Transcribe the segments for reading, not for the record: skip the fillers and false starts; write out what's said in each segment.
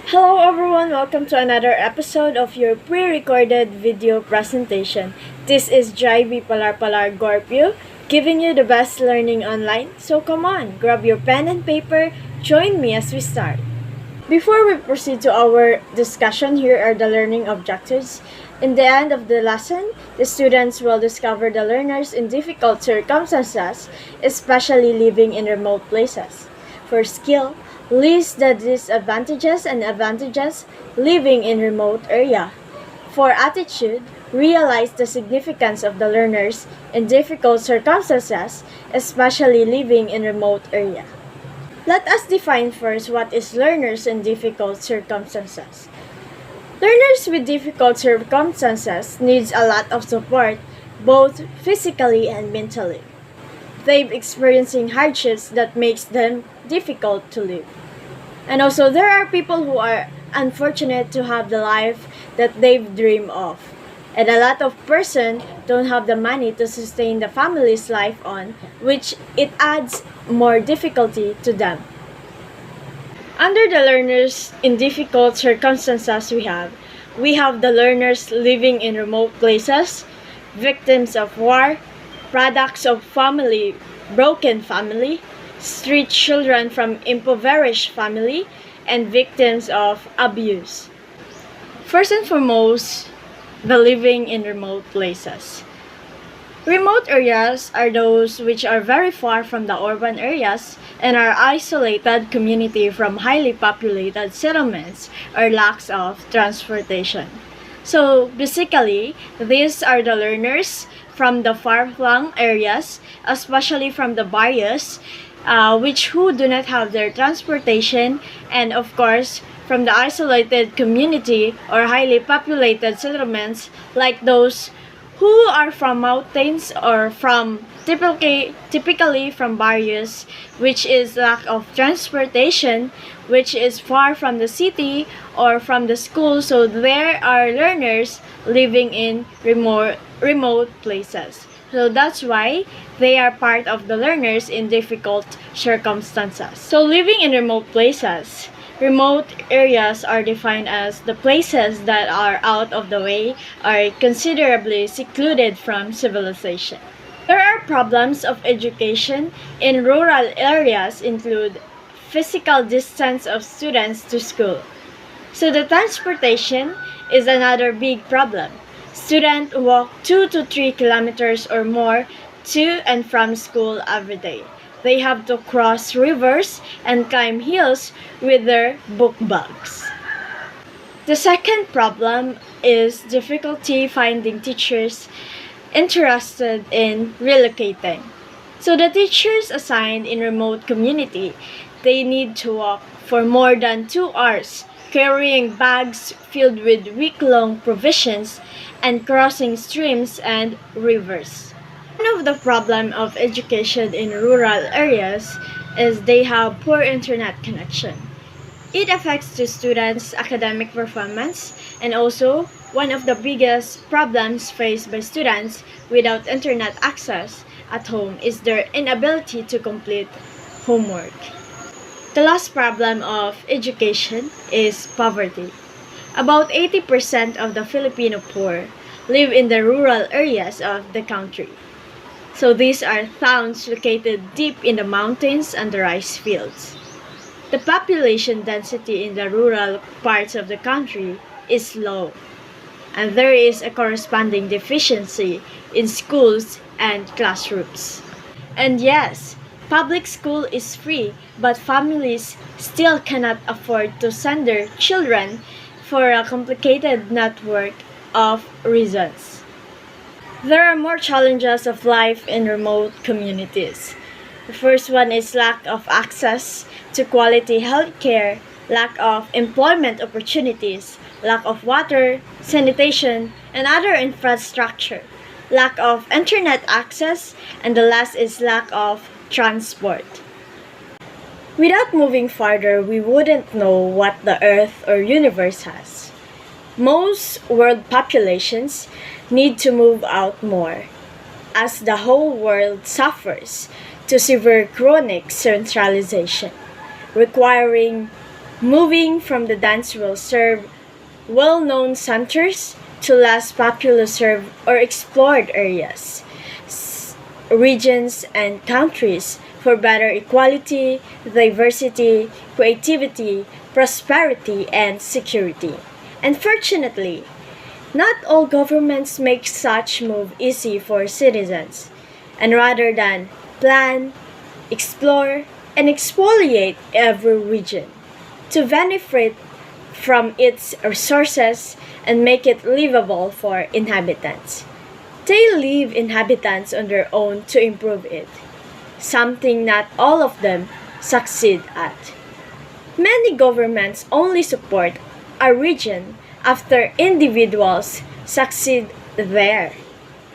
Hello everyone, welcome to another episode of your pre-recorded video presentation. This is Jaibi Palar Gorpio, giving you the best learning online. So come on, grab your pen and paper, join me as we start. Before we proceed to our discussion, here are the learning objectives. In the end of the lesson, the students will discover the learners in difficult circumstances, especially living in remote places. For skill, list the disadvantages and advantages living in remote area. For attitude, realize the significance of the learners in difficult circumstances, especially living in remote area. Let us define first what is learners in difficult circumstances. Learners with difficult circumstances needs a lot of support, both physically and mentally. They're experiencing hardships that makes them difficult to live. And also there are people who are unfortunate to have the life that they've dreamed of. And a lot of person don't have the money to sustain the family's life on, which it adds more difficulty to them. Under the learners in difficult circumstances we have the learners living in remote places, victims of war, products of broken family, street children from impoverished family, and victims of abuse. First and foremost, the living in remote places. Remote areas are those which are very far from the urban areas and are isolated community from highly populated settlements or lacks of transportation. So basically, these are the learners from the far-flung areas, especially from the barrios, who do not have their transportation, and of course from the isolated community or highly populated settlements like those who are from mountains or from typically from barrios, which is lack of transportation, which is far from the city or from the school. So there are learners living in remote places. So that's why they are part of the learners in difficult circumstances. So living in remote areas are defined as the places that are out of the way, are considerably secluded from civilization. There are problems of education in rural areas include physical distance of students to school. So the transportation is another big problem. Students walk 2 to 3 kilometers or more to and from school every day. They have to cross rivers and climb hills with their book bags. The second problem is difficulty finding teachers interested in relocating. So the teachers assigned in remote community, they need to walk for more than 2 hours, carrying bags filled with week-long provisions and crossing streams and rivers. One of the problem of education in rural areas is they have poor internet connection. It affects the students' academic performance, and also one of the biggest problems faced by students without internet access at home is their inability to complete homework. The last problem of education is poverty. About 80% of the Filipino poor live in the rural areas of the country. So these are towns located deep in the mountains and the rice fields. The population density in the rural parts of the country is low, and there is a corresponding deficiency in schools and classrooms. And yes, public school is free, but families still cannot afford to send their children for a complicated network of reasons. There are more challenges of life in remote communities. The first one is lack of access to quality healthcare, lack of employment opportunities, lack of water, sanitation, and other infrastructure, lack of internet access, and the last is lack of transport. Without moving farther, we wouldn't know what the Earth or universe has. Most world populations need to move out more, as the whole world suffers to severe chronic centralization, requiring moving from the dance will serve well-known centers to less popular served or explored areas, regions, and countries for better equality, diversity, creativity, prosperity, and security. Unfortunately, not all governments make such move easy for citizens, and rather than plan, explore, and exfoliate every region to benefit from its resources and make it livable for inhabitants. They leave inhabitants on their own to improve it, something not all of them succeed at. Many governments only support a region after individuals succeed there,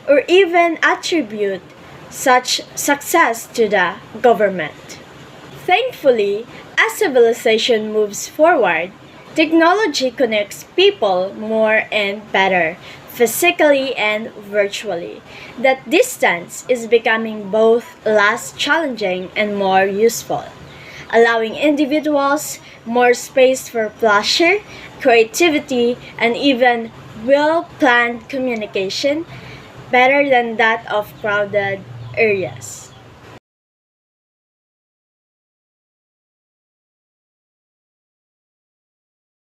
or even attribute such success to the government. Thankfully, as civilization moves forward, technology connects people more and better, physically and virtually. That distance is becoming both less challenging and more useful, allowing individuals more space for pleasure, creativity, and even well planned communication better than that of crowded areas.